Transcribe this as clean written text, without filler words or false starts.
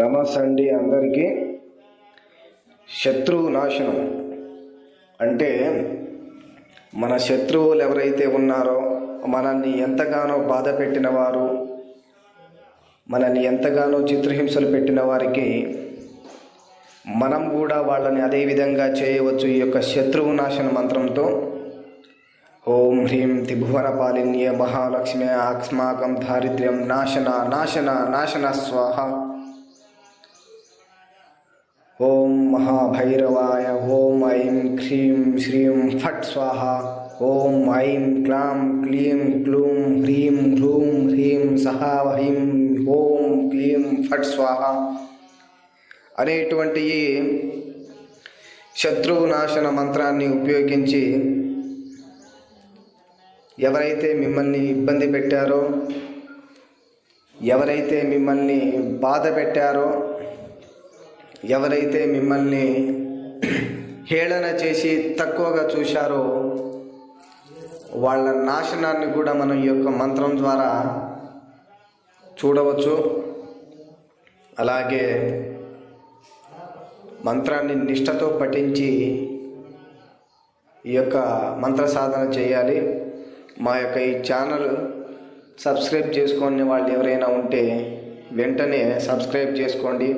నమస్తే అండి అందరికీ. శత్రువు నాశనం అంటే మన శత్రువులు ఎవరైతే ఉన్నారో, మనల్ని ఎంతగానో బాధ పెట్టిన వారు, మనల్ని ఎంతగానో చిత్రహింసలు పెట్టిన వారికి మనం కూడా వాళ్ళని అదే విధంగా చేయవచ్చు ఈ యొక్క శత్రువు నాశన మంత్రంతో. ఓం హ్రీం త్రిభువన పాలిన్యే మహాలక్ష్మి అస్మాకం దారిద్ర్యం నాశన నాశన నాశన స్వాహ. ఓం మహాభైరవాయ ఓం ఐం హ్రీం శ్రీం ఫట్ స్వాహ. ఓం ఐం క్లాం క్లీం క్లూం హ్రీం హ్రూం హ్రీం సహా హ్రీం ఓం క్లీం ఫట్ స్వాహ అనేటువంటి శత్రువు నాశన మంత్రాన్ని ఉపయోగించి ఎవరైతే మిమ్మల్ని ఇబ్బంది పెట్టారో, ఎవరైతే మిమ్మల్ని బాధ పెట్టారో, ఎవరైతే మిమ్మల్ని హేళన చేసి తక్కువగా చూశారో, వాళ్ళ నాశనాన్ని కూడా మనం ఈ యొక్క మంత్రం ద్వారా చూడవచ్చు. అలాగే మంత్రాన్ని నిష్ఠతో పఠించి ఈ యొక్క మంత్ర సాధన చేయాలి. మా యొక్క ఈ ఛానల్ సబ్స్క్రైబ్ చేసుకునే వాళ్ళు ఎవరైనా ఉంటే వెంటనే సబ్స్క్రైబ్ చేసుకోండి.